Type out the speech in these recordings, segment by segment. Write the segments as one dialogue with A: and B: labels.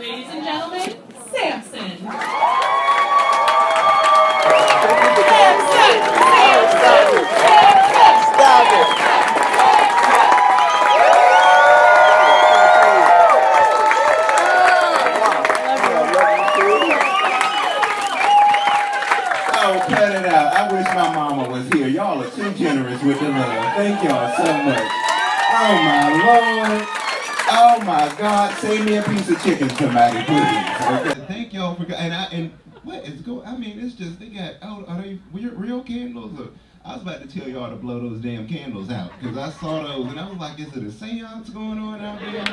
A: Ladies and gentlemen, Sampson.
B: Stop it.
C: Oh, cut it out. I wish my mama was here. Y'all are too generous with the love. Thank y'all so much. Oh, my Lord. Oh, my God. Save me a piece of chicken, somebody, please. Okay. Thank y'all for... And what is going... I mean, it's just... They got... Oh, are they real candles? Or, I was about to tell y'all to blow those damn candles out. Because I saw those, and I was like, is it a seance going on out there?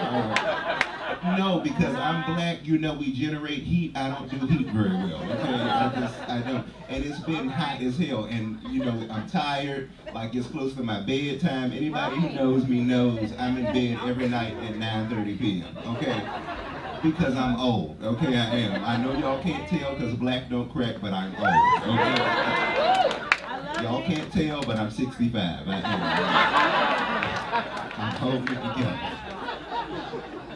C: No, because I'm black, you know, we generate heat. I don't do heat very well, okay? I don't. And it's been hot as hell, and, you know, I'm tired, like it's close to my bedtime. Anybody who knows me knows I'm in bed every night at 9:30 p.m., okay? Because I'm old, okay, I am. I know y'all can't tell because black don't crack, but I'm old, okay? Y'all can't tell, but I'm 65, I am. I'm holding it together.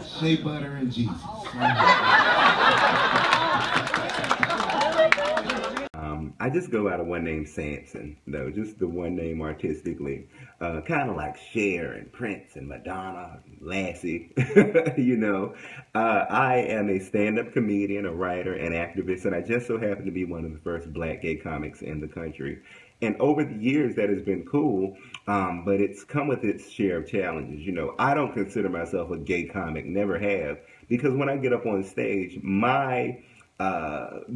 C: Shea butter and Jesus. I just go out of one name, Sampson. No, just the one name artistically. Kind of like Cher and Prince and Madonna, Lassie, you know. I am a stand-up comedian, a writer, and activist, and I just so happen to be one of the first black gay comics in the country. And over the years, that has been cool, but it's come with its share of challenges. You know, I don't consider myself a gay comic, never have, because when I get up on stage, my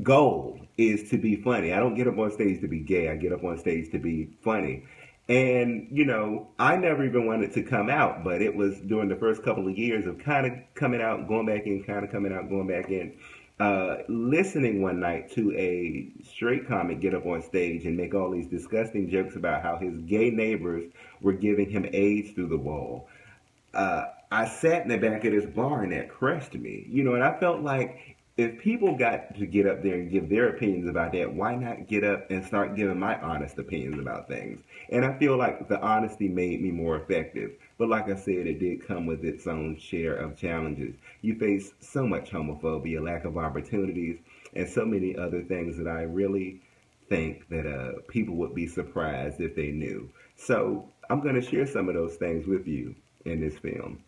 C: goal is to be funny. I don't get up on stage to be gay. I get up on stage to be funny. And, you know, I never even wanted to come out, but it was during the first couple of years of kind of coming out, going back in, kind of coming out, going back in. Listening one night to a straight comic get up on stage and make all these disgusting jokes about how his gay neighbors were giving him AIDS through the wall. I sat in the back of this bar and that crushed me, you know, and I felt like if people got to get up there and give their opinions about that, why not get up and start giving my honest opinions about things? And I feel like the honesty made me more effective. But like I said, it did come with its own share of challenges. You face so much homophobia, lack of opportunities, and so many other things that I really think that people would be surprised if they knew. So I'm going to share some of those things with you in this film.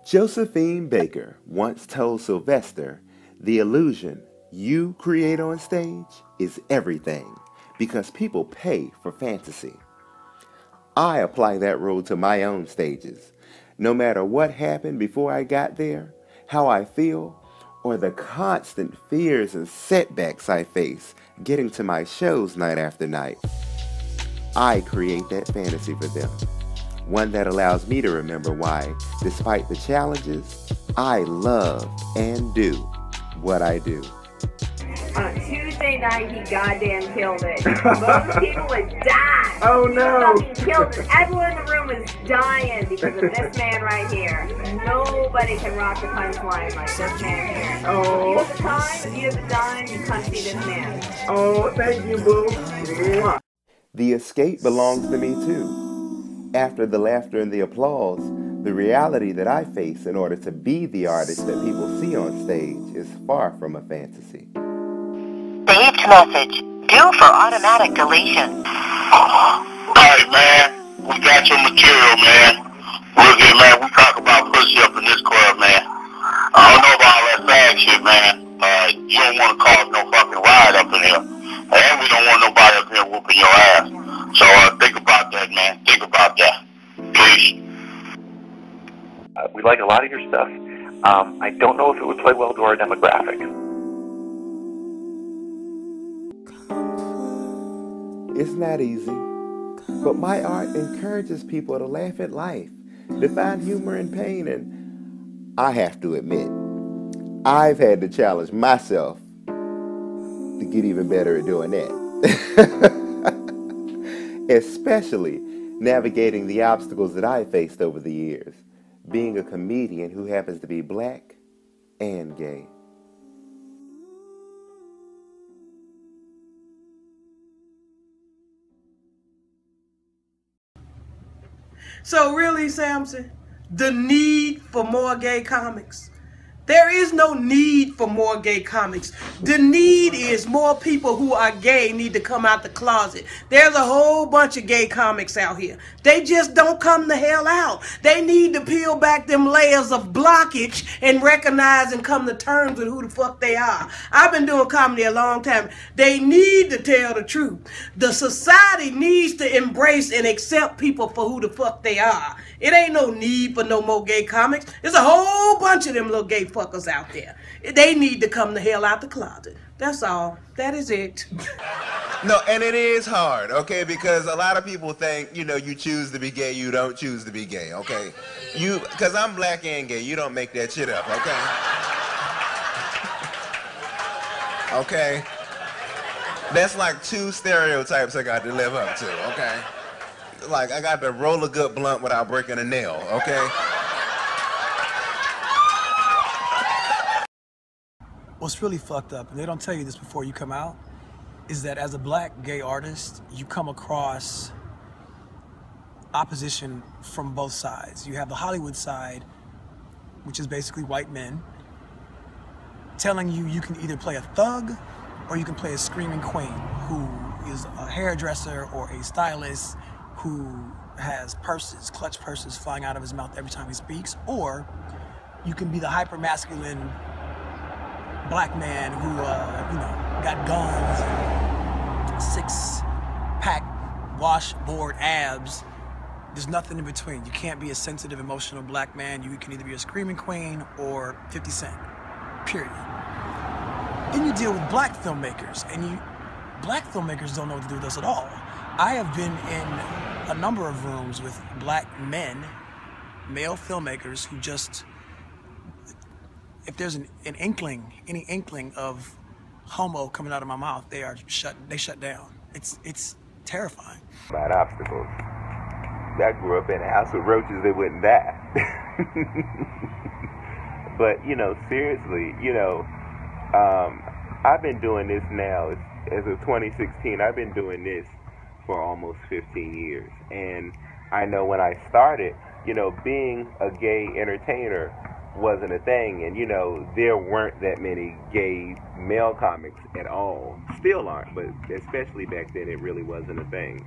B: Josephine Baker once told Sylvester, "The illusion you create on stage is everything because people pay for fantasy." I apply that rule to my own stages. No matter what happened before I got there, how I feel, or the constant fears and setbacks I face getting to my shows night after night, I create that fantasy for them. One that allows me to remember why, despite the challenges, I love and do what I do.
D: On Tuesday night, he goddamn killed it. Most people would die.
B: Oh no!
D: He fucking killed it. Everyone in the room was dying because of this man right here. Nobody can rock the punchline like this man here.
B: Oh.
D: If you have the time, if you have the dime, you come see this man.
B: Oh, thank you, boo. The escape belongs to me too. After the laughter and the applause, the reality that I face in order to be the artist that people see on stage is far from a fantasy.
E: Saved message. Due for automatic deletion.
F: Alright, man. We got your material, man. We're here, man. We talk about pussy up in this club, man. I don't know about all that fag shit, man. You don't want to cause no fucking riot up in here. And we don't want nobody up here whooping your ass. So think about that, man. Think about that. Please.
G: We like a lot of your stuff. I don't know if it would play well to our demographic.
B: It's not easy, but my art encourages people to laugh at life, to find humor in pain, and I have to admit, I've had to challenge myself to get even better at doing that. Especially navigating the obstacles that I faced over the years, being a comedian who happens to be black and gay.
H: So really, Sampson, the need for more gay comics, There is no need for more gay comics. The need is more people who are gay need to come out the closet. There's a whole bunch of gay comics out here. They just don't come the hell out. They need to peel back them layers of blockage and recognize and come to terms with who the fuck they are. I've been doing comedy a long time. They need to tell the truth. The society needs to embrace and accept people for who the fuck they are. It ain't no need for no more gay comics. There's a whole bunch of them little gay fuckers out there. They need to come the hell out the closet. That's all. That is it.
B: No, and it is hard, okay? Because a lot of people think, you know, you choose to be gay, you don't choose to be gay, okay? Because I'm black and gay, you don't make that shit up, okay? Okay? That's like 2 stereotypes I got to live up to, okay? Like, I got to roll a good blunt without breaking a nail, okay?
I: What's really fucked up, and they don't tell you this before you come out, is that as a black gay artist, you come across opposition from both sides. You have the Hollywood side, which is basically white men, telling you you can either play a thug or you can play a screaming queen who is a hairdresser or a stylist who has purses, clutch purses flying out of his mouth every time he speaks, or you can be the hyper-masculine black man who, you know, got guns and 6-pack washboard abs. There's nothing in between. You can't be a sensitive, emotional black man. You can either be a screaming queen or 50 Cent, period. Then you deal with black filmmakers, and black filmmakers don't know what to do with us at all. I have been in a number of rooms with black men, male filmmakers, who just, if there's an inkling, any inkling of homo coming out of my mouth, they shut down. It's terrifying.
C: About obstacles. I grew up in a house with roaches that wouldn't die. But, you know, seriously, you know, I've been doing this now, as of 2016, I've been doing this for almost 15 years. And I know when I started, you know, being a gay entertainer wasn't a thing. And, you know, there weren't that many gay male comics at all. Still aren't, but especially back then, it really wasn't a thing.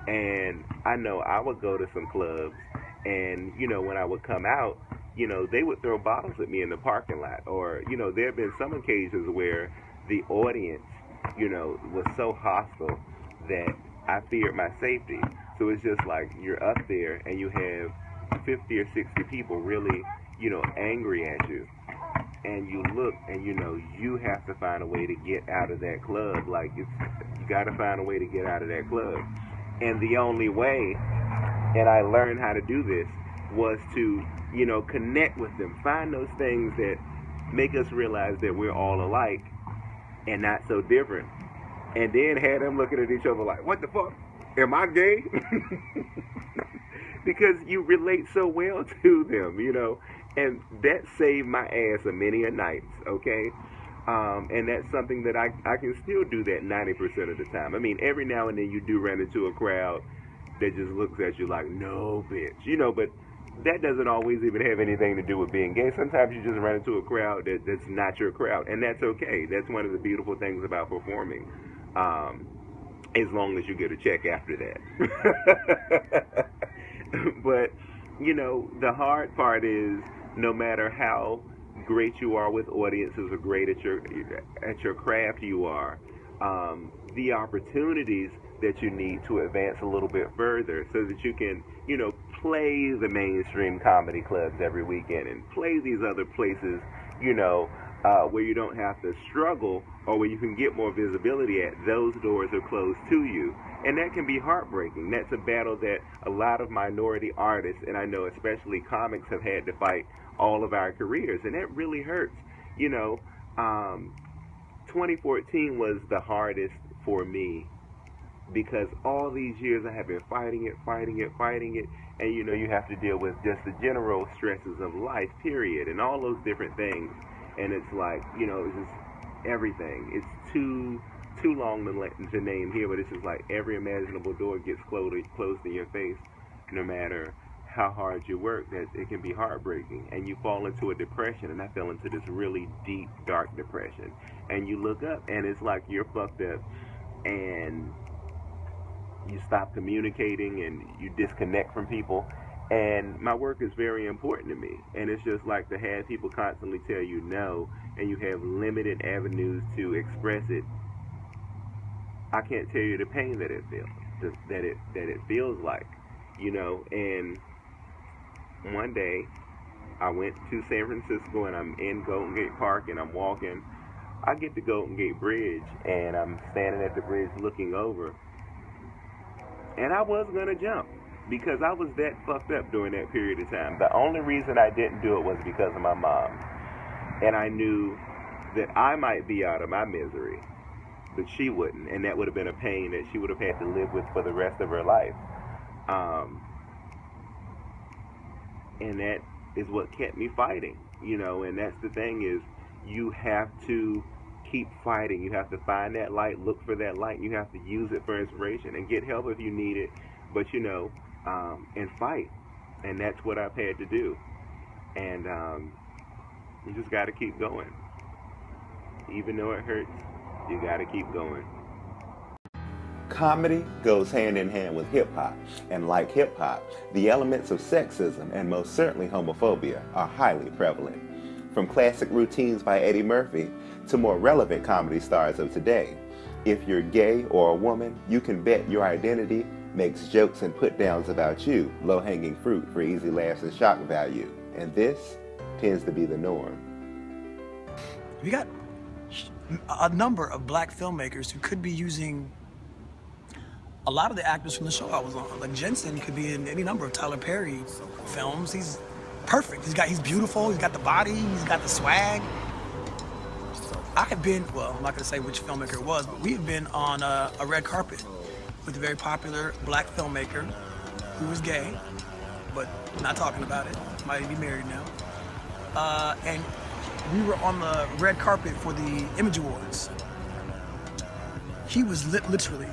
C: And I know I would go to some clubs, and, you know, when I would come out, you know, they would throw bottles at me in the parking lot. Or, you know, there have been some occasions where the audience, you know, was so hostile that I feared my safety. So it's just like you're up there and you have 50 or 60 people really, you know, angry at you. And you look and, you know, you have to find a way to get out of that club. Like, you got to find a way to get out of that club. And the only way, and I learned how to do this, was to, you know, connect with them. Find those things that make us realize that we're all alike and not so different. And then had them looking at each other like, what the fuck? Am I gay? Because you relate so well to them, you know. And that saved my ass a many a nights, okay? And that's something that I can still do that 90% of the time. I mean, every now and then you do run into a crowd that just looks at you like, no, bitch. You know, but that doesn't always even have anything to do with being gay. Sometimes you just run into a crowd that's not your crowd. And that's okay. That's one of the beautiful things about performing. As long as you get a check after that. But, you know, the hard part is no matter how great you are with audiences or great at your craft you are, the opportunities that you need to advance a little bit further so that you can, you know, play the mainstream comedy clubs every weekend and play these other places, you know, where you don't have to struggle or where you can get more visibility at. Those doors are closed to you. And that can be heartbreaking. That's a battle that a lot of minority artists, and I know especially comics, have had to fight all of our careers. And that really hurts. You know, 2014 was the hardest for me because all these years I have been fighting it. And, you know, you have to deal with just the general stresses of life, period, and all those different things. And it's like, you know, it's just everything. It's too long to name here, but it's just like every imaginable door gets closed in your face, no matter how hard you work that it can be heartbreaking, and you fall into a depression. And I fell into this really deep, dark depression. And you look up, and it's like you're fucked up, and you stop communicating, and you disconnect from people. And my work is very important to me, and it's just like to have people constantly tell you no, and you have limited avenues to express it. I can't tell you the pain that it feels, that it feels like, you know. And one day, I went to San Francisco, and I'm in Golden Gate Park, and I'm walking. I get to Golden Gate Bridge, and I'm standing at the bridge looking over, and I was gonna jump, because I was that fucked up during that period of time. The only reason I didn't do it was because of my mom. And I knew that I might be out of my misery, but she wouldn't. And that would have been a pain that she would have had to live with for the rest of her life. And that is what kept me fighting, you know. And that's the thing, is you have to keep fighting. You have to find that light, look for that light. You have to use it for inspiration and get help if you need it. But, you know, and fight. And that's what I've had to do. And you just got to keep going. Even though it hurts, you got to keep going.
B: Comedy goes hand in hand with hip-hop, and like hip-hop, the elements of sexism and most certainly homophobia are highly prevalent. From classic routines by Eddie Murphy to more relevant comedy stars of today, if you're gay or a woman, you can bet your identity makes jokes and put-downs about you low-hanging fruit for easy laughs and shock value. And this tends to be the norm.
I: We got a number of black filmmakers who could be using a lot of the actors from the show I was on. Like Jensen could be in any number of Tyler Perry films. He's perfect. He's beautiful, he's got the body, he's got the swag. I have been, well, I'm not gonna say which filmmaker it was, but we have been on a red carpet with a very popular black filmmaker who was gay, but not talking about it. Might be married now. And we were on the red carpet for the Emmy Awards. He was literally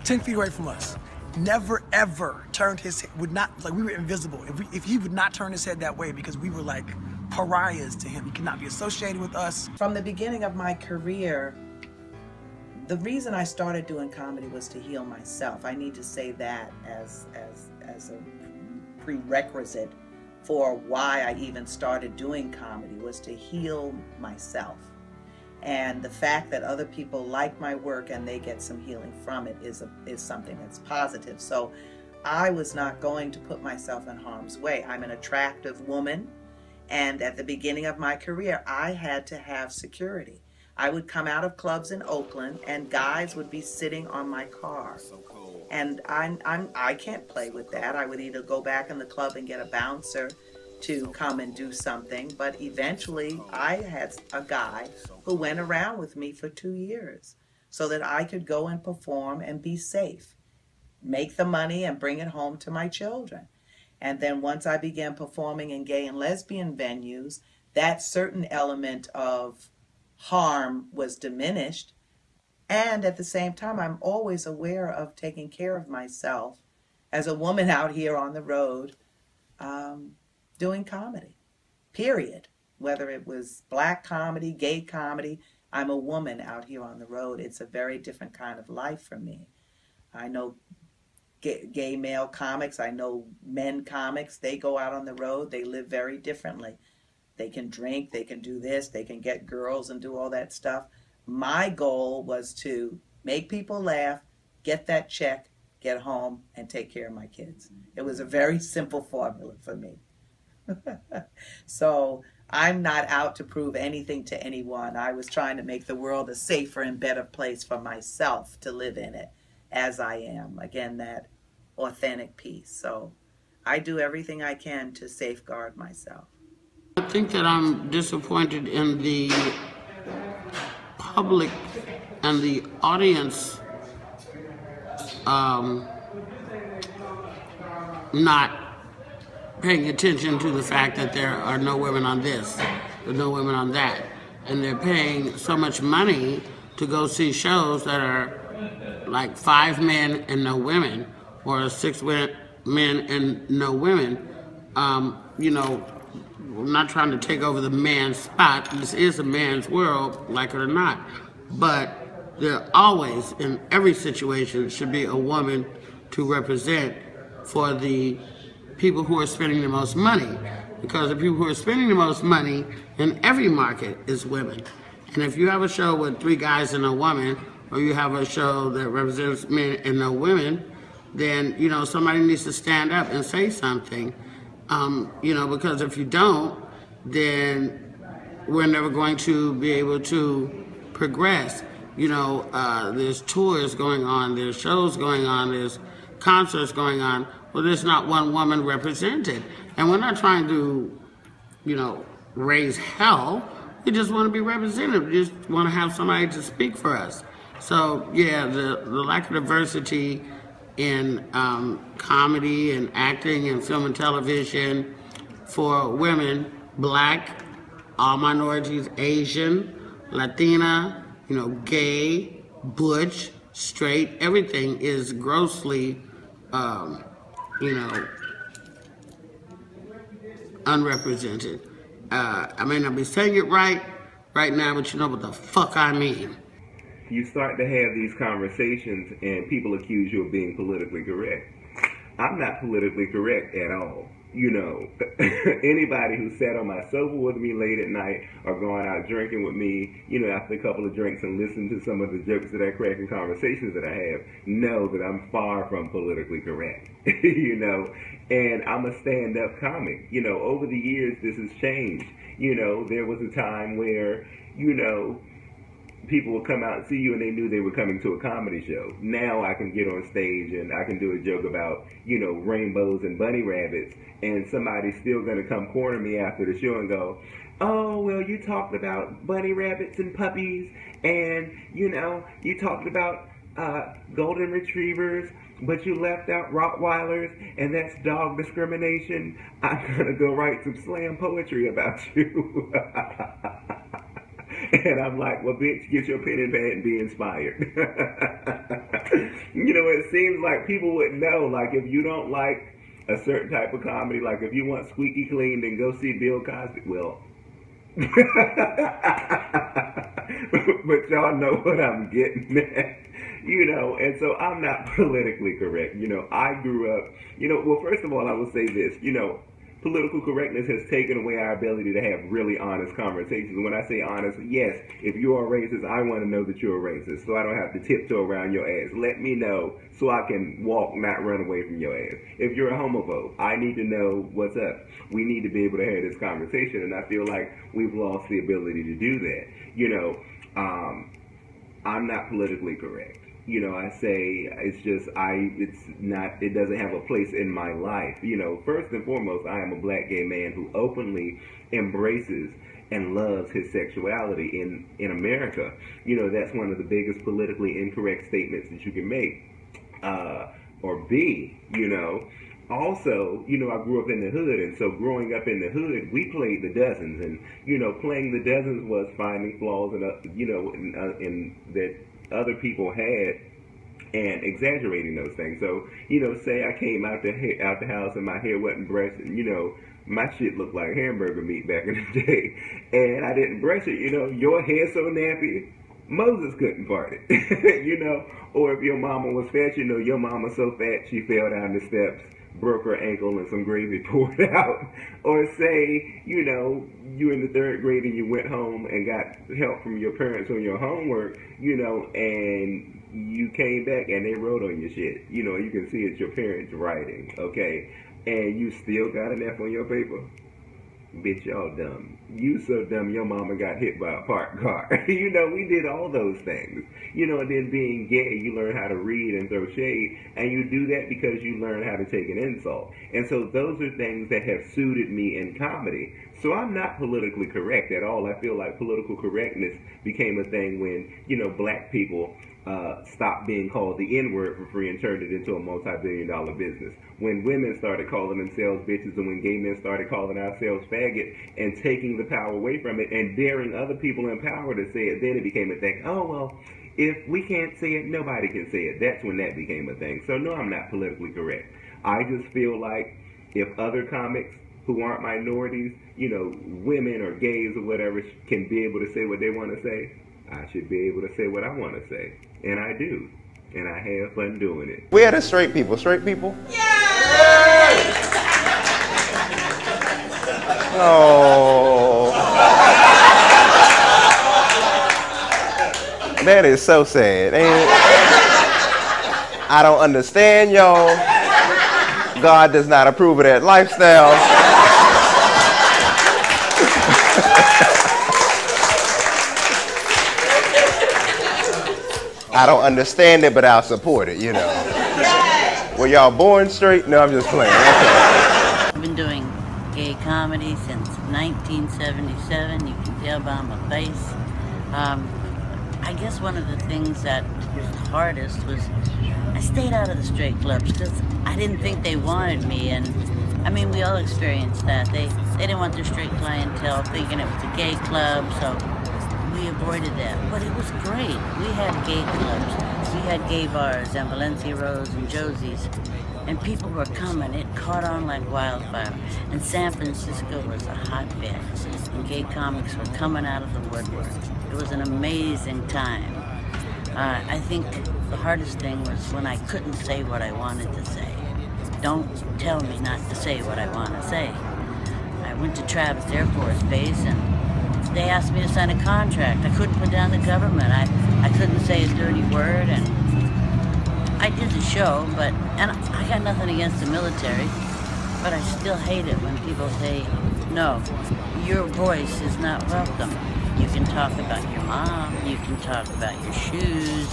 I: 10 feet away from us. Never ever turned his head, would not, like we were invisible. If he would not turn his head that way, because we were like pariahs to him. He could not be associated with us.
J: From the beginning of my career, the reason I started doing comedy was to heal myself. I need to say that as a prerequisite for why I even started doing comedy, was to heal myself. And the fact that other people like my work and they get some healing from it is something that's positive. So I was not going to put myself in harm's way. I'm an attractive woman, and at the beginning of my career, I had to have security. I would come out of clubs in Oakland and guys would be sitting on my car. And I can't play with that. I would either go back in the club and get a bouncer to come and do something, but eventually I had a guy who went around with me for 2 years so that I could go and perform and be safe, make the money and bring it home to my children. And then once I began performing in gay and lesbian venues, that certain element of harm was diminished. And at the same time, I'm always aware of taking care of myself as a woman out here on the road, doing comedy, period. Whether it was black comedy, gay comedy, I'm a woman out here on the road. It's a very different kind of life for me. I know gay male comics, I know men comics, they go out on the road, they live very differently. They can drink, they can do this, they can get girls and do all that stuff. My goal was to make people laugh, get that check, get home, and take care of my kids. It was a very simple formula for me. So I'm not out to prove anything to anyone. I was trying to make the world a safer and better place for myself to live in it as I am. Again, that authentic piece. So I do everything I can to safeguard myself.
K: I think that I'm disappointed in the public and the audience not paying attention to the fact that there are no women on this, there are no women on that, and they're paying so much money to go see shows that are like 5 men and no women, or 6 men and no women. You know, I'm not trying to take over the man's spot. This is a man's world, like it or not. But there always, in every situation, should be a woman to represent for the people who are spending the most money. Because the people who are spending the most money in every market is women. And if you have a show with 3 guys and a woman, or you have a show that represents men and no women, then, you know, somebody needs to stand up and say something. You know, because if you don't, then we're never going to be able to progress. You know, there's tours going on, there's shows going on, there's concerts going on. Well, there's not one woman represented. And we're not trying to, you know, raise hell. We just want to be represented. We just want to have somebody to speak for us. So, yeah, the lack of diversity in comedy and acting and film and television for women, black, all minorities, Asian, Latina, you know, gay, butch, straight, everything is grossly, you know, unrepresented. I may not be saying it right now, but you know what the fuck I mean.
C: You start to have these conversations and people accuse you of being politically correct. I'm not politically correct at all. You know, anybody who sat on my sofa with me late at night or going out drinking with me, you know, after a couple of drinks and listened to some of the jokes that I crack and conversations that I have, know that I'm far from politically correct, you know, and I'm a stand-up comic. You know, over the years, this has changed. You know, there was a time where, you know, people would come out and see you and they knew they were coming to a comedy show. Now I can get on stage and I can do a joke about, you know, rainbows and bunny rabbits, and somebody's still going to come corner me after the show and go, oh, well, you talked about bunny rabbits and puppies, and, you know, you talked about golden retrievers, but you left out Rottweilers, and that's dog discrimination. I'm going to go write some slam poetry about you. And I'm like, well, bitch, get your pen and pad and be inspired. You know, it seems like people wouldn't know. Like, if you don't like a certain type of comedy, like if you want squeaky clean, then go see Bill Cosby. Well, but y'all know what I'm getting at. You know, and so I'm not politically correct. You know, I grew up, you know, well, first of all, I will say this, you know, political correctness has taken away our ability to have really honest conversations. When I say honest, yes, if you're a racist, I want to know that you're a racist, so I don't have to tiptoe around your ass. Let me know so I can walk, not run away from your ass. If you're a homophobe, I need to know what's up. We need to be able to have this conversation, and I feel like we've lost the ability to do that. You know, I'm not politically correct. You know, I say it doesn't have a place in my life. You know, first and foremost, I am a black gay man who openly embraces and loves his sexuality in America. You know, that's one of the biggest politically incorrect statements that you can make, or be, you know. Also, you know, I grew up in the hood, and so growing up in the hood, we played the dozens, and, you know, playing the dozens was finding flaws in, you know, in that other people had and exaggerating those things. So, you know, say I came out the house and my hair wasn't brushed, and, you know, my shit looked like hamburger meat back in the day, and I didn't brush it. You know, your hair so nappy, Moses couldn't part it. You know, or if your mama was fat, you know, your mama so fat she fell down the steps, broke her ankle, and some gravy poured out. Or say, you know, you in the 3rd grade and you went home and got help from your parents on your homework, you know, and you came back and they wrote on your shit. You know, you can see it's your parents writing, okay? And you still got an F on your paper. Bitch, y'all dumb. You so dumb your mama got hit by a parked car. You know, we did all those things. You know, and then being gay, you learn how to read and throw shade, and you do that because you learn how to take an insult. And so those are things that have suited me in comedy. So I'm not politically correct at all. I feel like political correctness became a thing when, you know, black people stopped being called the N-word for free and turned it into a multi-billion-dollar business. When women started calling themselves bitches, and when gay men started calling ourselves faggot and taking the power away from it and daring other people in power to say it, then it became a thing. Oh, well, if we can't say it, nobody can say it. That's when that became a thing. So no, I'm not politically correct. I just feel like if other comics who aren't minorities, you know, women or gays or whatever, can be able to say what they want to say, I should be able to say what I want to say. And I do. And I have fun doing it.
B: Where are the straight people? Straight people? Oh. That is so sad. I don't understand y'all. God does not approve of that lifestyle. I don't understand it, but I'll support it, you know. Were y'all born straight? No, I'm just playing. Okay.
L: I've been doing gay comedy since 1977. You can tell by my face. I guess one of the things that was the hardest was I stayed out of the straight clubs because I didn't think they wanted me. And I mean, we all experienced that. They didn't want their straight clientele thinking it was a gay club, so we avoided that. But it was great. We had gay clubs. We had gay bars and Valencia Rose and Josie's. And people were coming. It caught on like wildfire. And San Francisco was a hotbed. And gay comics were coming out of the woodwork. It was an amazing time. I think the hardest thing was when I couldn't say what I wanted to say. Don't tell me not to say what I want to say. I went to Travis Air Force Base and they asked me to sign a contract. I couldn't put down the government. I couldn't say a dirty word, and I did the show, and I got nothing against the military, but I still hate it when people say, no, your voice is not welcome. You can talk about your mom, you can talk about your shoes,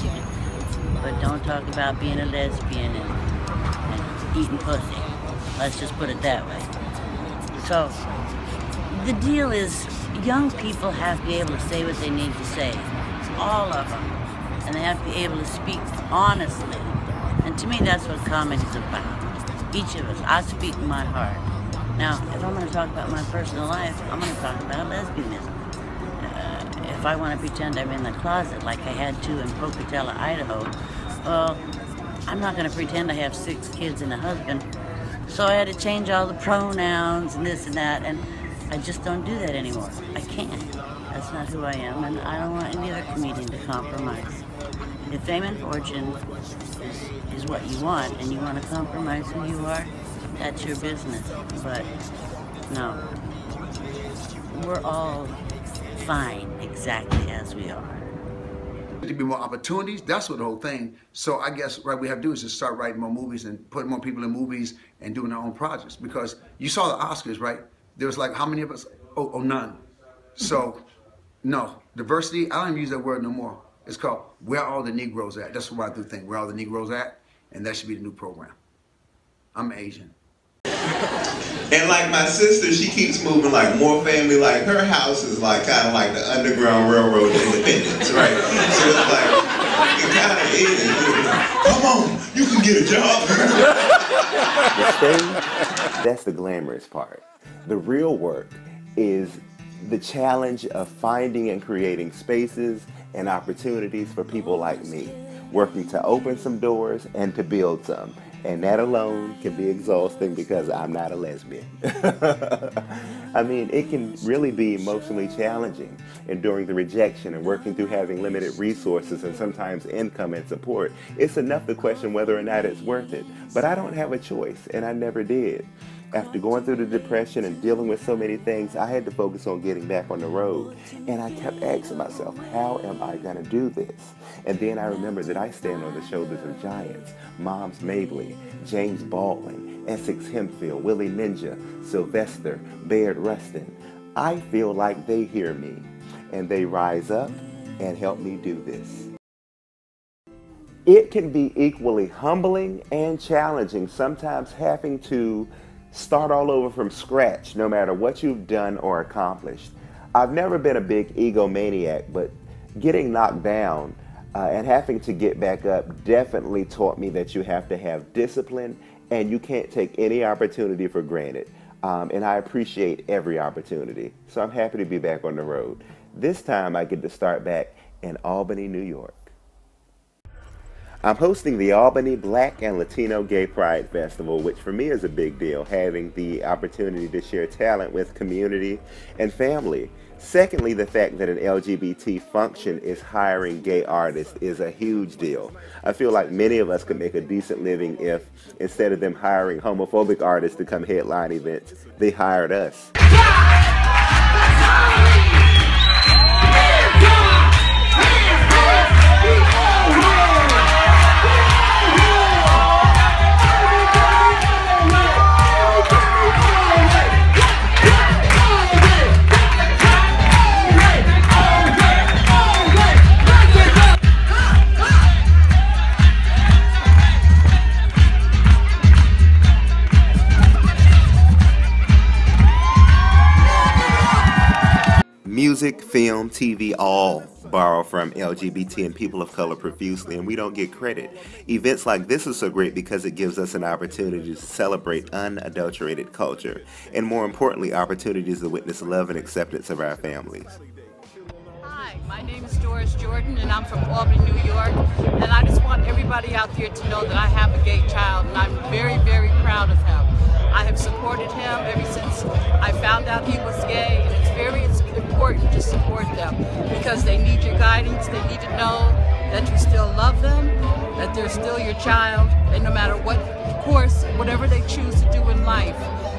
L: but don't talk about being a lesbian and eating pussy. Let's just put it that way. So, the deal is, young people have to be able to say what they need to say. All of them. And they have to be able to speak honestly. And to me, that's what comedy is about. Each of us. I speak my heart. Now, if I'm going to talk about my personal life, I'm going to talk about lesbianism. If I want to pretend I'm in the closet like I had to in Pocatello, Idaho, well, I'm not going to pretend I have 6 kids and a husband. So I had to change all the pronouns and this and that, and I just don't do that anymore. I can't. That's not who I am, and I don't want any other comedian to compromise. If fame and fortune is what you want, and you want to compromise who you are, that's your business. But no, we're all fine exactly as we are.
M: To be more opportunities, that's what the whole thing. So I guess what we have to do is just start writing more movies and putting more people in movies and doing our own projects. Because you saw the Oscars, right? There was like, how many of us? Oh, none. So, no, diversity, I don't even use that word no more. It's called Where All the Negroes At. That's what I do think, Where All the Negroes At, and that should be the new program. I'm Asian.
N: And like my sister, she keeps moving like more family. Like her house is like kind of like the Underground Railroad to Independence, right? So it's like, it kind of is. Come on, you can get a job.
B: The stage, that's the glamorous part. The real work is the challenge of finding and creating spaces and opportunities for people like me, working to open some doors and to build some. And that alone can be exhausting because I'm not a lesbian. I mean, it can really be emotionally challenging, enduring the rejection and working through having limited resources and sometimes income and support. It's enough to question whether or not it's worth it. But I don't have a choice, and I never did. After going through the depression and dealing with so many things, I had to focus on getting back on the road. And I kept asking myself, how am I going to do this? And then I remembered that I stand on the shoulders of giants. Moms Mabley, James Baldwin, Essex Hemphill, Willie Ninja, Sylvester, Baird Rustin. I feel like they hear me, and they rise up and help me do this. It can be equally humbling and challenging, sometimes having to start all over from scratch, no matter what you've done or accomplished. I've never been a big egomaniac, but getting knocked down and having to get back up definitely taught me that you have to have discipline and you can't take any opportunity for granted. And I appreciate every opportunity. So I'm happy to be back on the road. This time I get to start back in Albany, New York. I'm hosting the Albany Black and Latino Gay Pride Festival, which for me is a big deal, having the opportunity to share talent with community and family. Secondly, the fact that an LGBT function is hiring gay artists is a huge deal. I feel like many of us could make a decent living if, instead of them hiring homophobic artists to come headline events, they hired us. Music, film, TV, all borrow from LGBT and people of color profusely, and we don't get credit. Events like this are so great because it gives us an opportunity to celebrate unadulterated culture, and more importantly, opportunities to witness love and acceptance of our families.
O: Hi, my name is Doris Jordan, and I'm from Albany, New York, and I just want everybody out there to know that I have a gay child, and I'm very, very proud of him. I have supported him ever since I found out he was gay, and it's very important to support them because they need your guidance. They need to know that you still love them, that they're still your child, and no matter what course, whatever they choose to do in life,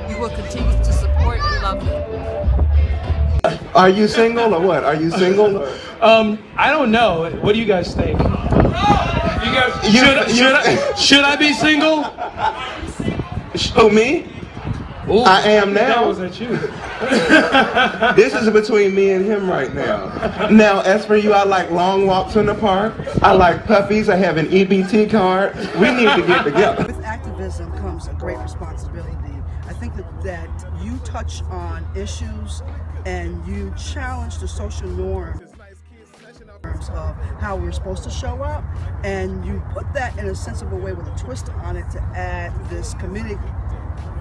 O: you will continue to support and love them.
B: Are you single or what? Are you single?
P: I don't know. What do you guys think? You guys, should I be single?
B: Oh, me?
P: Ooh,
B: I am now.
P: Was that you?
B: This is between me and him right now. Now, as for you, I like long walks in the park. I like puppies. I have an EBT card. We need to get together.
Q: With activism comes a great responsibility. I think that you touch on issues and you challenge the social norm of how we're supposed to show up, and you put that in a sensible way with a twist on it to add this comedic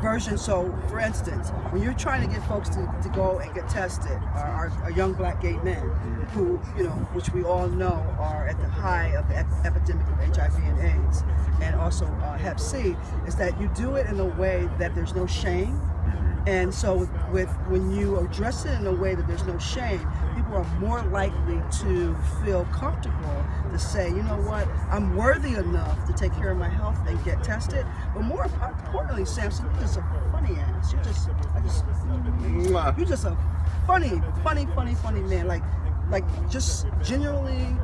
Q: version. So, for instance, when you're trying to get folks to go and get tested, are young black gay men who, you know, which we all know are at the high of the epidemic of HIV and AIDS, and also Hep C, is that you do it in a way that there's no shame. And so when you address it in a way that there's no shame, people are more likely to feel comfortable to say, you know what, I'm worthy enough to take care of my health and get tested. But more importantly, Sampson, you're just a funny ass. You're just a funny man. Like just genuinely,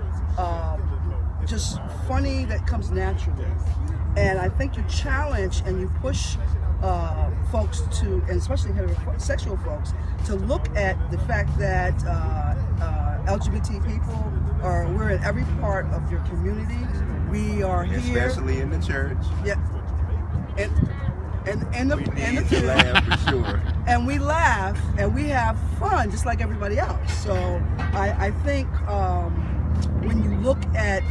Q: just funny that comes naturally. And I think you challenge and you push folks to, and especially heterosexual folks, to look at the fact that LGBT people we're in every part of your community. We are here,
B: especially in the church.
Q: Yeah, and the
B: laugh for sure.
Q: And we laugh and we have fun just like everybody else. So I think when you look at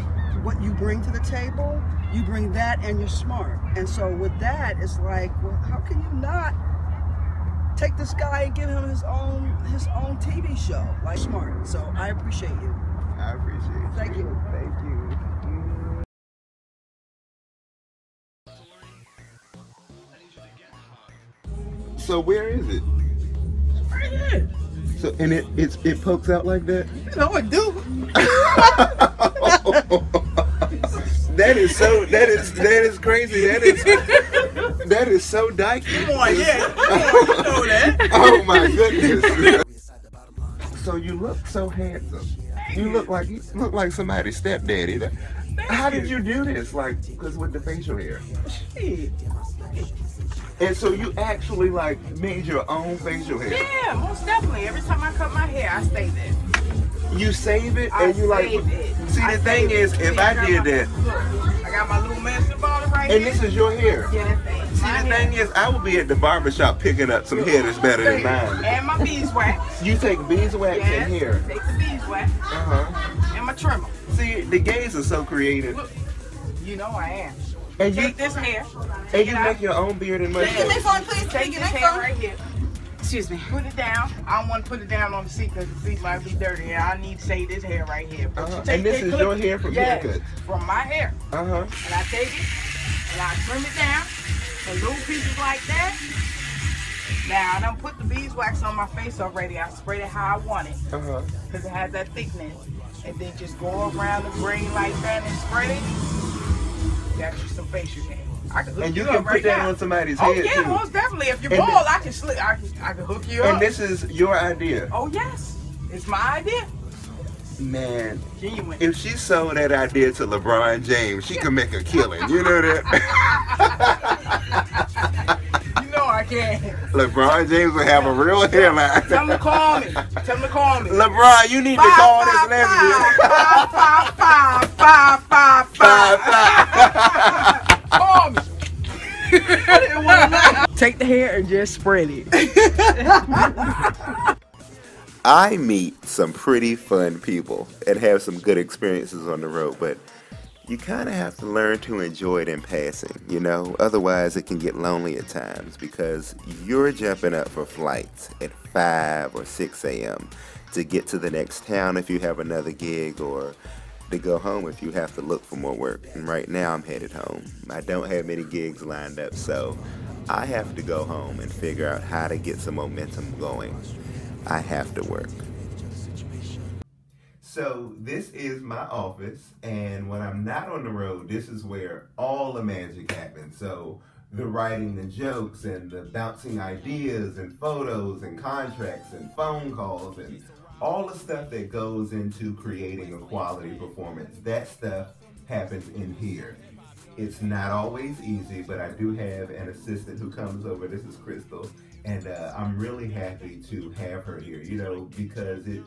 Q: what you bring to the table, you bring that and you're smart. And so with that, it's like, well, how can you not take this guy and give him his own TV show? Like, smart. So I appreciate you.
B: I appreciate you.
Q: Thank you.
B: Thank you. So where is it?
Q: Right here.
B: So and it pokes out like that?
Q: You know it do.
B: That is crazy. That is so dykey.
Q: Come on, yeah. You know that.
B: Oh my goodness. So you look so handsome. You look like somebody's stepdaddy. How did you do this? Like, because with the facial hair.
Q: Shit.
B: And so you actually like made your own facial hair?
Q: Yeah, most definitely. Every time I cut my hair, I save it.
B: You save it and you like. See, the thing is, if I did that.
Q: Look, I got my little medicine bottle right here.
B: And this is your hair.
Q: Yeah.
B: See, the thing is, I will be at the barbershop picking up some hair that's better than mine.
Q: And my beeswax.
B: You take beeswax and hair.
Q: Take the beeswax. And my trimmer.
B: See, the gays are so creative.
Q: Look, you know I am.
B: And
Q: take this hair.
B: And you make your own beard and mustache.
Q: Take this hair right here.
R: Excuse me.
S: Put it down. I don't want to put it down on the seat because the seat might be dirty. I need to say this hair right here.
C: And this is your hair from haircuts?
S: From my hair. And I take it and I trim it down in little pieces like that. Now, I done put the beeswax on my face already. I sprayed it how I want it because it has that thickness. And then just go around the brain like that and spray it. Got you some facial hair. I can hook
C: and you
S: you
C: can
S: up
C: put
S: right
C: that
S: now.
C: on somebody's
S: Oh
C: head
S: yeah,
C: too.
S: most definitely. If you're
C: And
S: bald, I can hook you up.
C: And this is your idea.
S: Oh yes, it's my idea.
C: Man,
S: Genuine.
C: if she sold that idea to LeBron James, she could make a killing. You know that?
S: You know I can.
C: LeBron James would have a real hairline.
S: Tell him to call me. Tell him to call me.
C: LeBron, you need to call this lesbian.
S: 555. Call me. Take the hair and just spread it.
B: I meet some pretty fun people and have some good experiences on the road, but you kind of have to learn to enjoy it in passing, you know? Otherwise, it can get lonely at times because you're jumping up for flights at 5 or 6 a.m. to get to the next town if you have another gig, or to go home if you have to look for more work. And right now, I'm headed home. I don't have many gigs lined up, so I have to go home and figure out how to get some momentum going. I have to work. So this is my office, and when I'm not on the road, this is where all the magic happens. So the writing the jokes and the bouncing ideas and photos and contracts and phone calls and all the stuff that goes into creating a quality performance, that stuff happens in here. It's not always easy, but I do have an assistant who comes over. This is Crystal. And I'm really happy to have her here, you know, because it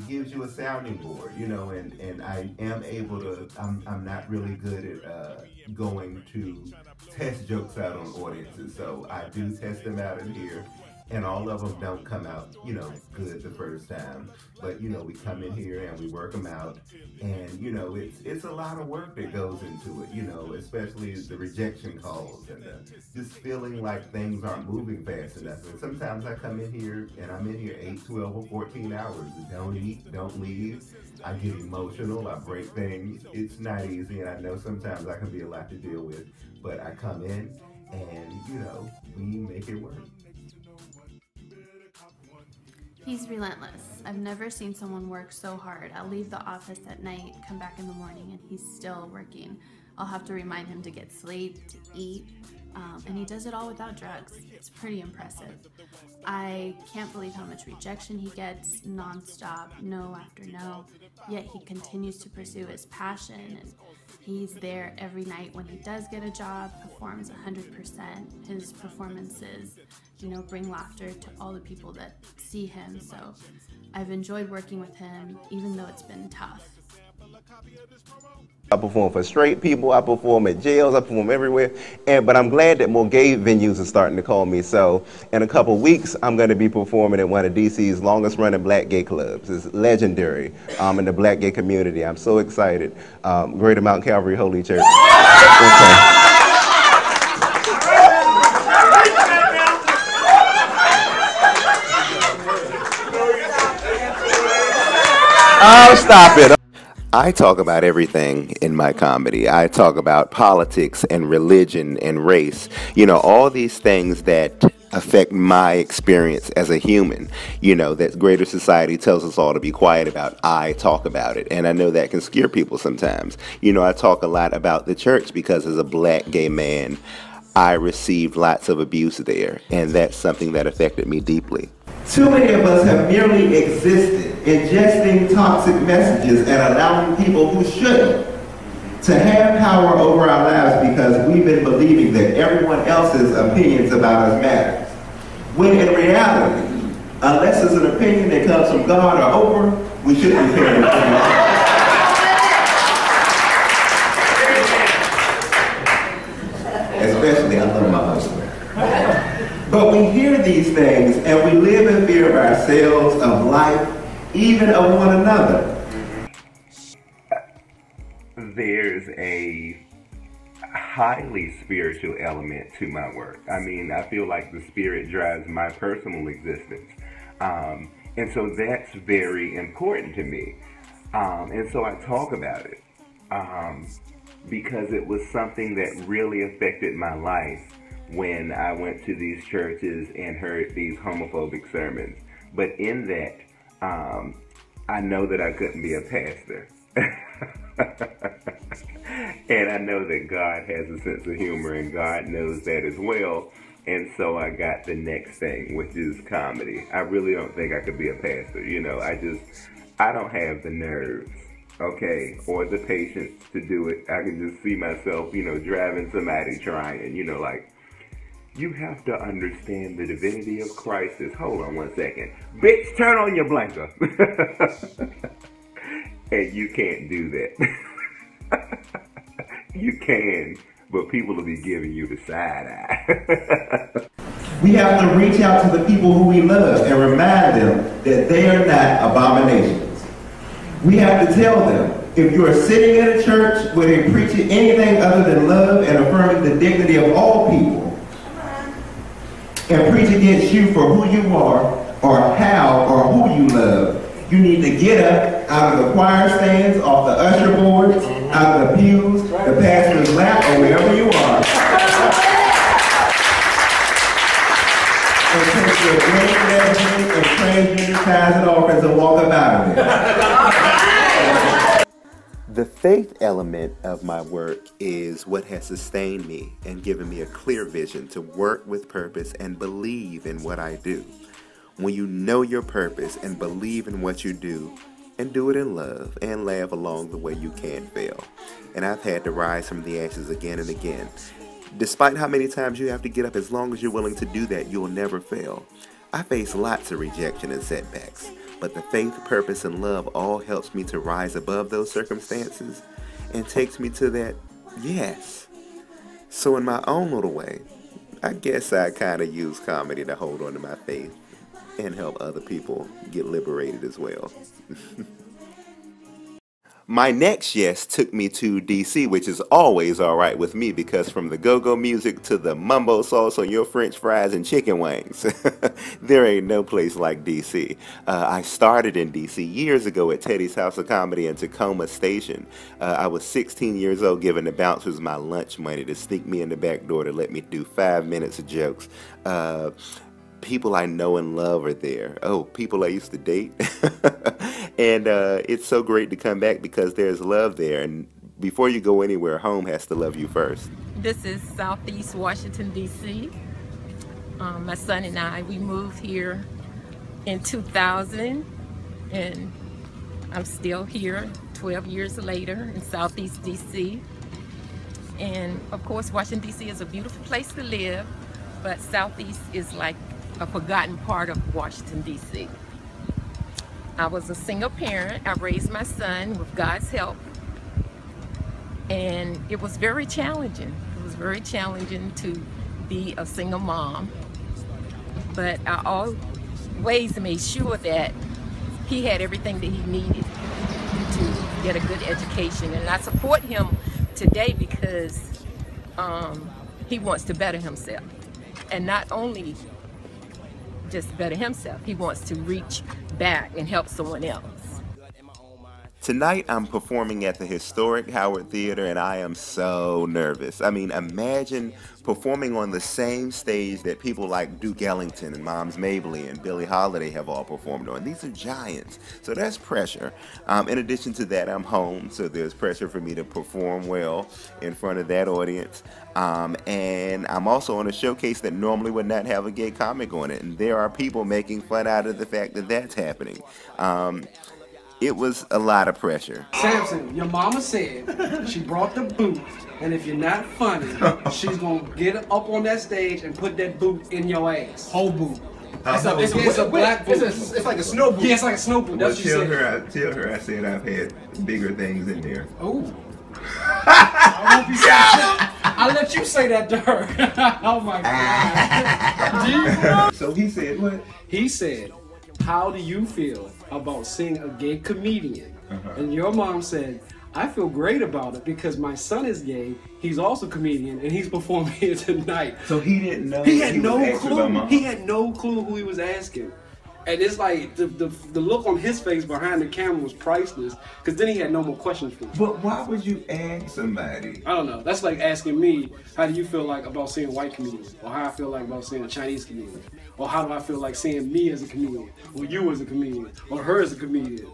B: gives you a sounding board, you know, and I am able to, I'm not really good at going to test jokes out on audiences, so I do test them out in here, and all of them don't come out, you know, good the first time, but, you know, we come in here and we work them out, and, you know, it's a lot of work that goes into it, you know, especially the rejection calls and just feeling like things aren't moving fast enough. And sometimes I come in here and I'm in here 8, 12, or 14 hours, don't eat, don't leave. I get emotional, I break things. It's not easy, and I know sometimes I can be a lot to deal with, but I come in and, you know, we make it work.
T: He's relentless. I've never seen someone work so hard. I'll leave the office at night, come back in the morning, and he's still working. I'll have to remind him to get sleep, to eat, and he does it all without drugs. It's pretty impressive. I can't believe how much rejection he gets nonstop, no after no, yet he continues to pursue his passion, and he's there every night when he does get a job, performs 100%. His performances, you know, bring laughter to all the people that see him, so I've enjoyed working with him, even though it's been tough.
C: I perform for straight people, I perform at jails, I perform everywhere, but I'm glad that more gay venues are starting to call me. So in a couple weeks, I'm going to be performing at one of DC's longest running black gay clubs. It's legendary in the black gay community. I'm so excited. Greater Mount Calvary Holy Church. Okay. Oh, stop it.
B: I talk about everything in my comedy. I talk about politics and religion and race. You know, all these things that affect my experience as a human, you know, that greater society tells us all to be quiet about. I talk about it. And I know that can scare people sometimes. You know, I talk a lot about the church because as a black gay man, I received lots of abuse there. And that's something that affected me deeply. Too many of us have merely existed, ingesting toxic messages and allowing people who shouldn't to have power over our lives because we've been believing that everyone else's opinions about us matter. When in reality, unless it's an opinion that comes from God or Oprah, we shouldn't be paying attention. Especially, I love my husband. But we hear these things and we live in fear of ourselves, of life, even of one another.
C: There's a highly spiritual element to my work. I mean, I feel like the spirit drives my personal existence. And so that's very important to me. And so I talk about it because it was something that really affected my life when I went to these churches and heard these homophobic sermons. But in that, I know that I couldn't be a pastor. And I know that God has a sense of humor, and God knows that as well. And so I got the next thing, which is comedy. I really don't think I could be a pastor. You know, I don't have the nerves, okay, or the patience to do it. I can just see myself, you know, driving somebody trying, you know, like, you have to understand the divinity of Christ is, hold on one second. Bitch, turn on your blinker. And you can't do that. You can, but people will be giving you the side eye.
B: We have to reach out to the people who we love and remind them that they are not abominations. We have to tell them, if you are sitting in a church where they preach anything other than love and affirming the dignity of all people, and preach against you for who you are, or how, or who you love, you need to get up out of the choir stands, off the usher boards, out of the pews, the pastor's lap, or wherever you are. And take your great medicine and transgender tithes and offerings and walk up out of it. The faith element of my work is what has sustained me and given me a clear vision to work with purpose and believe in what I do. When you know your purpose and believe in what you do, and do it in love, and laugh along the way you can fail. And I've had to rise from the ashes again and again. Despite how many times you have to get up, as long as you're willing to do that, you'll never fail. I face lots of rejection and setbacks, but the faith, purpose, and love all helps me to rise above those circumstances and takes me to that yes. So in my own little way, I guess I kind of use comedy to hold on to my faith and help other people get liberated as well. My next yes took me to DC, which is always alright with me because from the go-go music to the mumbo sauce on your french fries and chicken wings, there ain't no place like DC. I started in DC years ago at Teddy's House of Comedy in Tacoma Station. I was 16 years old, giving the bouncers my lunch money to sneak me in the back door to let me do 5 minutes of jokes. People I know and love are there. Oh, people I used to date. And it's so great to come back because there's love there. And before you go anywhere, home has to love you first.
R: This is Southeast Washington, D.C. My son and I, we moved here in 2000. And I'm still here 12 years later in Southeast D.C. And of course, Washington, D.C. is a beautiful place to live. But Southeast is like a forgotten part of Washington, D.C. I was a single parent. I raised my son with God's help. And it was very challenging. It was very challenging to be a single mom. But I always made sure that he had everything that he needed to get a good education. And I support him today because he wants to better himself. And not only just better himself, he wants to reach back and help someone else.
B: Tonight I'm performing at the historic Howard Theater and I am so nervous. I mean, imagine performing on the same stage that people like Duke Ellington and Moms Mabley and Billie Holiday have all performed on. These are giants, so that's pressure. In addition to that, I'm home, so there's pressure for me to perform well in front of that audience. And I'm also on a showcase that normally would not have a gay comic on it, and there are people making fun out of the fact that that's happening. It was a lot of pressure.
P: Sampson, your mama said she brought the boot, and if you're not funny, she's gonna get up on that stage and put that boot in your ass. Whole boot. It's a black boot. It's like a snow boot. Yeah, it's like a snow boot.
C: Well, tell her I said I've had bigger things in there.
P: Ooh. I'll let you say that to her. Oh my God.
C: So he said what?
P: He said, how do you feel about seeing a gay comedian? And your mom said, I feel great about it because my son is gay. He's also a comedian, and he's performing here tonight.
C: So he didn't know.
P: He had no clue. He had no clue who he was asking. And it's like the look on his face behind the camera was priceless because then he had no more questions for me.
C: But why would you ask somebody?
P: I don't know. That's like asking me, how do you feel like about seeing a white comedian? Or how I feel like about seeing a Chinese comedian? Or how do I feel like seeing me as a comedian? Or you as a comedian? Or her as a comedian?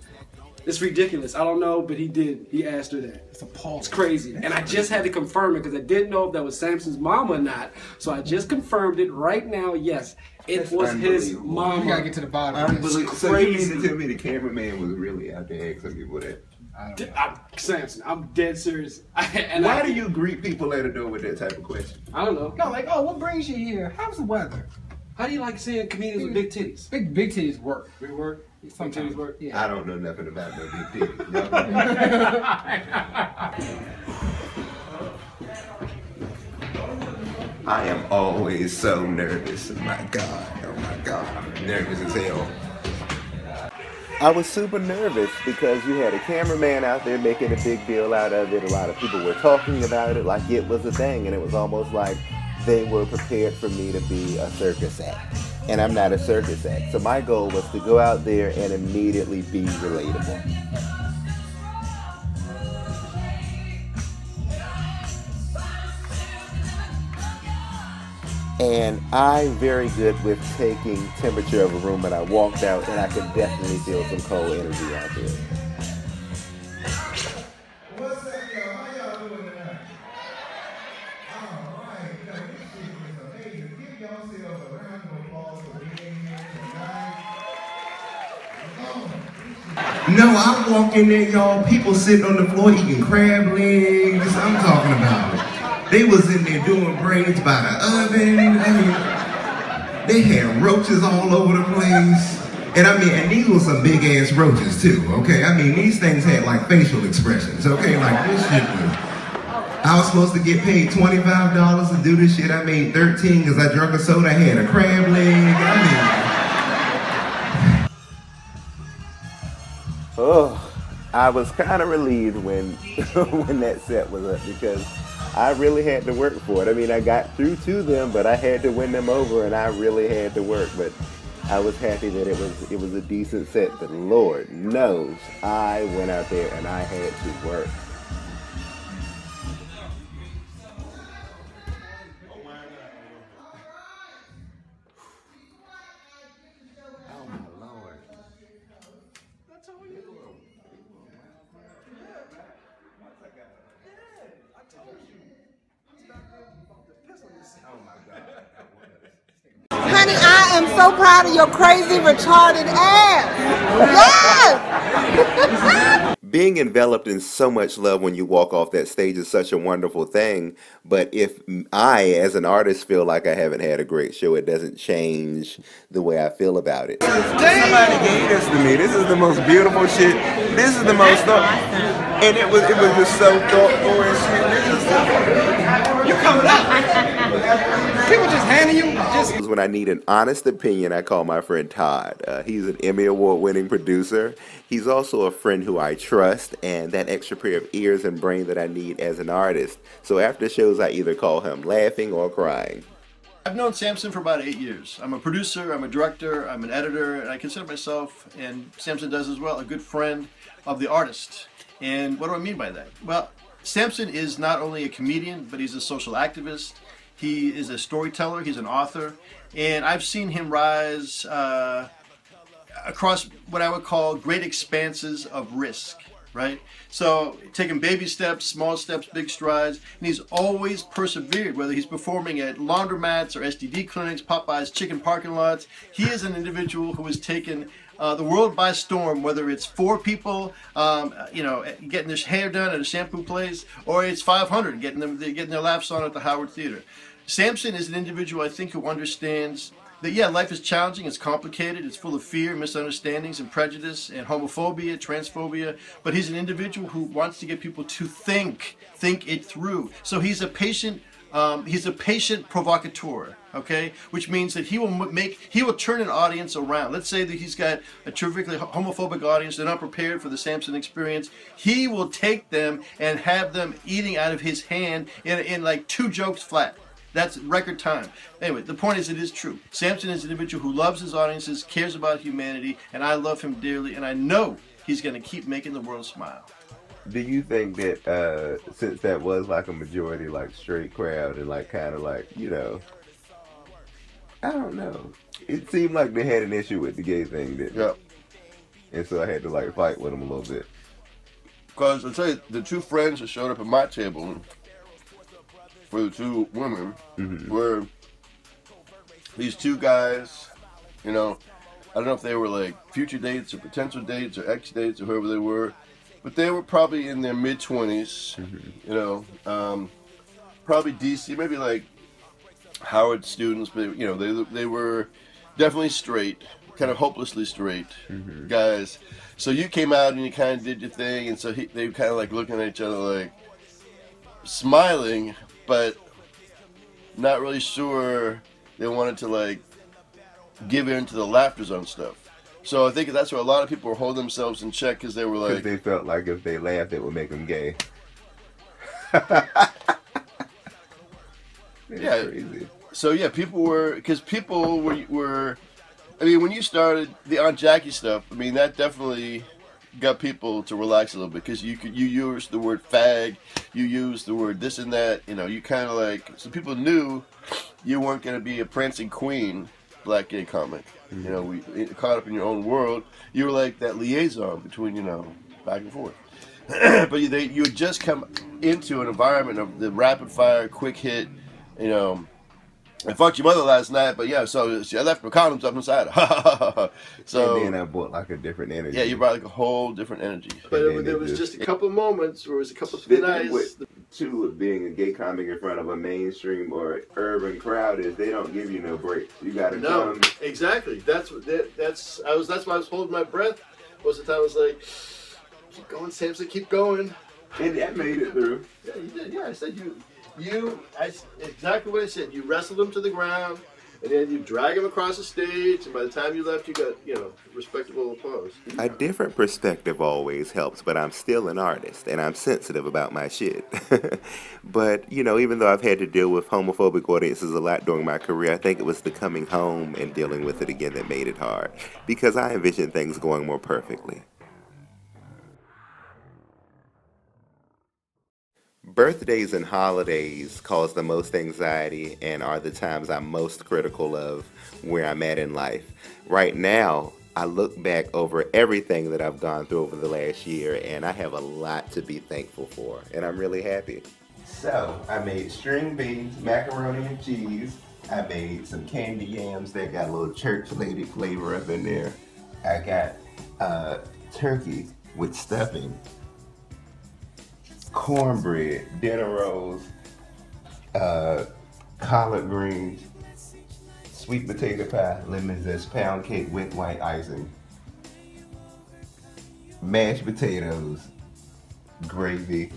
P: It's ridiculous. I don't know, but he did. He asked her that.
I: It's appalling.
P: It's crazy. And I just had to confirm it because I didn't know if that was Sampson's mom or not. So I just confirmed it right now. Yes, it was his mama.
I: We gotta get to the bottom.
C: Unbelievable. So you mean to tell me the cameraman was really out there asking people that?
P: Sampson, I'm dead serious.
C: Why do you greet people at a door with that type of question?
P: I don't know.
I: No, like, oh, what brings you here? How's the weather?
P: How do you like seeing comedians with big titties?
I: Big titties work.
P: Big work? Some titties work?
C: Yeah. I don't know nothing about no big titties. I am always so nervous. Oh my God. I'm nervous as hell.
B: I was super nervous because you had a cameraman out there making a big deal out of it. A lot of people were talking about it like it was a thing, and it was almost like they were prepared for me to be a circus act. And I'm not a circus act. So my goal was to go out there and immediately be relatable. And I'm very good with taking temperature of a room, and I walked out and I could definitely feel some cold energy out there.
U: What's up, y'all? How y'all doing tonight? All right, this shit is amazing. Give yourselves a round of applause for being here tonight.
C: No, I walk in there, y'all, people sitting on the floor eating crab legs. I'm talking about it. They was in there doing braids by the oven. I mean, they had roaches all over the place. And these were some big ass roaches too, okay? I mean, these things had like facial expressions, okay? Like this shit was, I was supposed to get paid $25 to do this shit. I made 13 because I drank a soda, I had a crab leg.
B: I was kind of relieved when that set was up because I really had to work for it. I mean, I got through to them, but I had to win them over, and I really had to work. But I was happy that it was a decent set. But Lord knows, I went out there and I had to work.
H: Honey, I am so proud of your crazy, retarded ass. Yes!
B: Being enveloped in so much love when you walk off that stage is such a wonderful thing. But if I, as an artist, feel like I haven't had a great show, it doesn't change the way I feel about it.
C: Somebody gave this to me. This is the most beautiful shit. This is the most and it was just so thoughtful and shit. You coming up? People just handing you just.
B: When I need an honest opinion, I call my friend Todd. He's an Emmy Award winning producer. He's also a friend who I trust and that extra pair of ears and brain that I need as an artist. So after shows, I either call him laughing or crying.
V: I've known Sampson for about 8 years. I'm a producer, I'm a director, I'm an editor, and I consider myself, and Sampson does as well, a good friend of the artist. And what do I mean by that? Well, Sampson is not only a comedian, but he's a social activist. He is a storyteller, he's an author, and I've seen him rise across what I would call great expanses of risk, right? So taking baby steps, small steps, big strides, and he's always persevered, whether he's performing at laundromats or STD clinics, Popeye's chicken parking lots. He is an individual who has taken the world by storm, whether it's 4 people, getting their hair done at a shampoo place, or it's 500 getting their laughs on at the Howard Theater. Sampson is an individual, I think, who understands that, yeah, life is challenging, it's complicated, it's full of fear, misunderstandings, and prejudice, and homophobia, transphobia, but he's an individual who wants to get people to think it through. So he's a patient He's a patient provocateur, okay? Which means that he will turn an audience around. Let's say that he's got a terrifically homophobic audience, they're not prepared for the Sampson experience. He will take them and have them eating out of his hand in like 2 jokes flat. That's record time. Anyway, the point is, it is true. Sampson is an individual who loves his audiences, cares about humanity, and I love him dearly, and I know he's going to keep making the world smile.
B: Do you think that since that was like a majority like straight crowd and like kind of like, you know, I don't know, it seemed like they had an issue with the gay thing, didn't it?
A: Yep.
B: And so I had to like fight with them a little bit.
A: Because I'll tell you, the 2 friends that showed up at my table for the 2 women were these 2 guys, you know, I don't know if they were like future dates or potential dates or ex-dates or whoever they were, but they were probably in their mid-20s, you know, probably DC, maybe like Howard students, but, you know, they were definitely straight, kind of hopelessly straight guys. So you came out and you kind of did your thing, and so they were kind of like looking at each other like smiling, but not really sure they wanted to like give in to the laughter zone stuff. So I think that's where a lot of people were holding themselves in check because they were like...
B: Because they felt like if they laughed, it would make them gay.
A: Yeah.
B: Crazy.
A: So yeah, people were... Because people were... I mean, when you started the Aunt Jackie stuff, I mean, that definitely got people to relax a little bit because you used the word fag, you used the word this and that, you know, you kind of like... So people knew you weren't going to be a prancing queen black gay comic. You know, we caught up in your own world. You were like that liaison between, you know, back and forth. But you had just come into an environment of the rapid fire, quick hit, you know, I fucked your mother last night, but yeah, so I left my condoms up inside. So
B: and then I brought like a different energy.
A: Yeah, you brought like a whole different energy.
V: But there was just a couple moments where it was a couple of thin eyes.
B: Too, with being a gay comic in front of a mainstream or urban crowd is they don't give you no breaks. You got to come.
V: Exactly. That's why I was holding my breath. Most of the time I was like, keep going, Sampson, keep going.
B: And that made it through.
V: Yeah, you did. Yeah, I said exactly what I said. You wrestled him to the ground, and then you drag him across the stage, and by the time you left, you got, you know, respectable applause.
B: A different perspective always helps, but I'm still an artist, and I'm sensitive about my shit. But, you know, even though I've had to deal with homophobic audiences a lot during my career, I think it was the coming home and dealing with it again that made it hard, because I envisioned things going more perfectly. Birthdays and holidays cause the most anxiety and are the times I'm most critical of where I'm at in life. Right now, I look back over everything that I've gone through over the last year, and I have a lot to be thankful for, and I'm really happy. So, I made string beans, macaroni and cheese. I made some candy yams that got a little church lady flavor up in there. I got turkey with stuffing, cornbread, dinner rolls, collard greens, sweet potato pie, lemon zest, pound cake with white icing, mashed potatoes, gravy,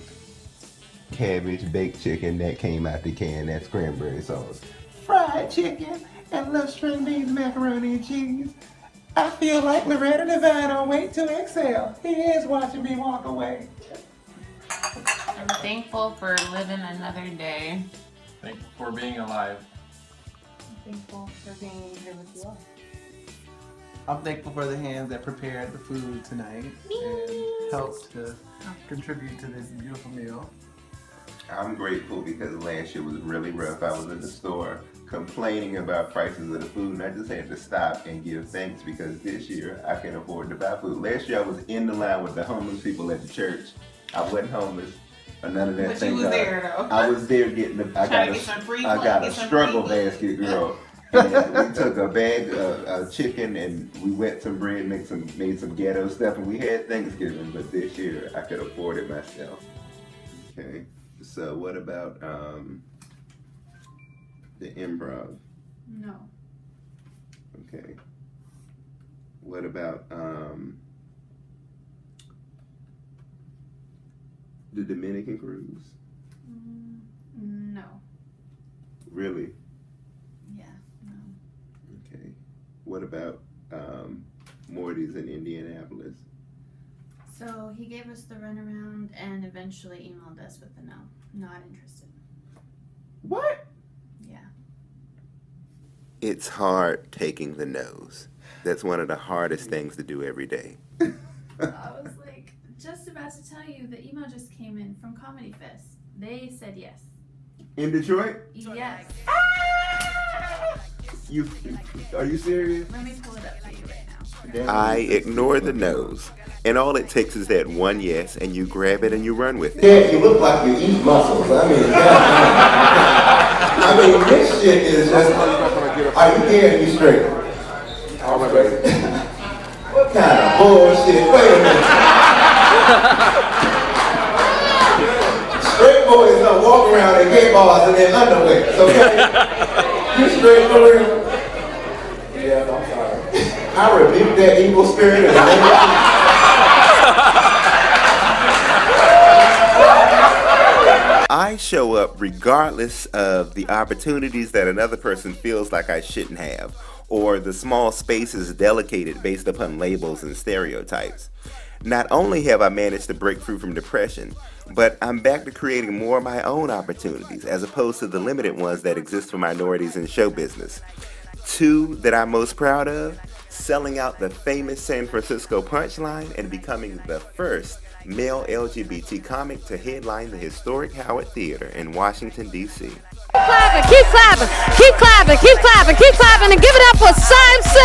B: cabbage, baked chicken that came out the can, that's cranberry sauce, fried chicken, and little string beans, macaroni and cheese. I feel like Loretta Devine on Wait to Exhale. He is watching me walk away.
D: I'm thankful for living another day.
W: Thankful for being alive.
D: I'm thankful for being here with you all.
X: I'm thankful for the hands that prepared the food tonight and helped to contribute to this beautiful meal.
B: I'm grateful because last year was really rough. I was in the store complaining about prices of the food, and I just had to stop and give thanks because this year I can afford to buy food. Last year I was in the line with the homeless people at the church. I wasn't homeless or none of that.
D: But you was there though.
B: I was there getting the, I got a struggle basket, girl. And we took a bag of chicken and we wet some bread, made some ghetto stuff, and we had Thanksgiving, but this year I could afford it myself. Okay, so what about the improv?
T: No.
B: Okay. What about the Dominican cruise?
T: No.
B: Really?
T: Yeah. No.
B: Okay. What about Morty's in Indianapolis?
T: So he gave us the runaround and eventually emailed us with the no. Not interested.
B: What?
T: Yeah.
B: It's hard taking the no's. That's one of the hardest things to do every day.
T: I was like, just about to tell you, the email just came in from Comedy Fest. They said yes.
B: In Detroit?
T: Yes.
B: Are you serious?
T: Let me pull it up for you right now.
B: I ignore the no's, and all it takes is that one yes, and you grab it and you run with it.
E: Yeah, you look like you eat mussels. I mean, this shit is just. Are you dead? You straight? All right. What kind of bullshit? Wait a minute. Straight boys don't walk around in gay bars in their underwear. Okay? You straight for real? Yeah, I'm sorry. I rebuke that evil spirit in the name of
B: I show up regardless of the opportunities that another person feels like I shouldn't have, or the small spaces delegated based upon labels and stereotypes. Not only have I managed to break through from depression, but I'm back to creating more of my own opportunities as opposed to the limited ones that exist for minorities in show business. Two that I'm most proud of: selling out the famous San Francisco Punchline and becoming the first male LGBT comic to headline the historic Howard Theater in Washington, D.C.
F: Keep clapping, keep clapping, keep clapping, keep clapping, keep clapping, and give it up for Sampson!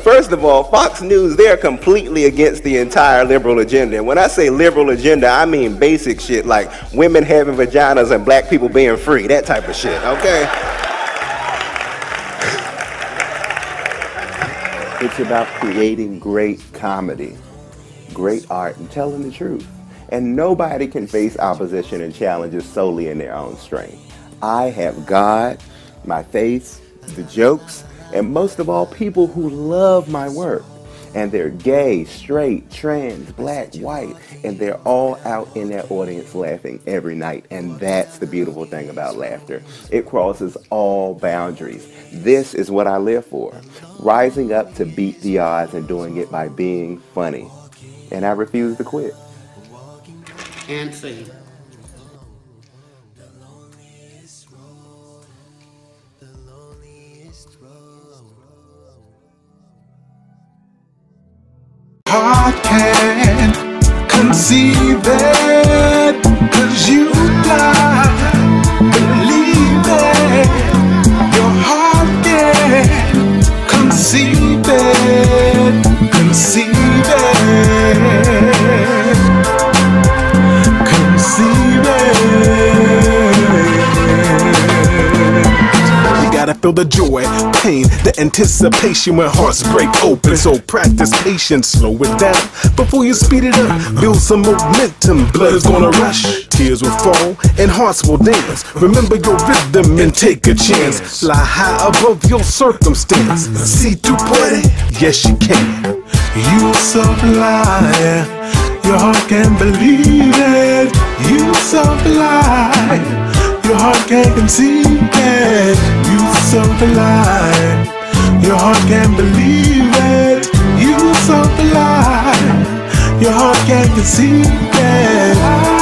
E: First of all, Fox News, they're completely against the entire liberal agenda. And when I say liberal agenda, I mean basic shit like women having vaginas and black people being free, that type of shit, okay?
B: It's about creating great comedy, great art, and telling the truth. And nobody can face opposition and challenges solely in their own strength. I have God, my faith, the jokes, and most of all, people who love my work. And they're gay, straight, trans, black, white, and they're all out in that audience laughing every night. And that's the beautiful thing about laughter. It crosses all boundaries. This is what I live for. Rising up to beat the odds and doing it by being funny. And I refuse to quit.
K: And sing.
U: Heart can't conceive it, 'cause you not believe it. Your heart can't conceive it, conceive it, conceive it. You gotta feel the joy, pain, the anticipation when hearts break open. So practice patience, slow it down before you speed it up. Build some momentum, blood is gonna rush, tears will fall, and hearts will dance. Remember your rhythm and take a chance. Fly high above your circumstance. See through puede, yes you can. You sublime, your heart can't believe it. You sublime, your heart can't conceive it. You sublime, your heart can't believe it. You sublime, your heart can't conceive it.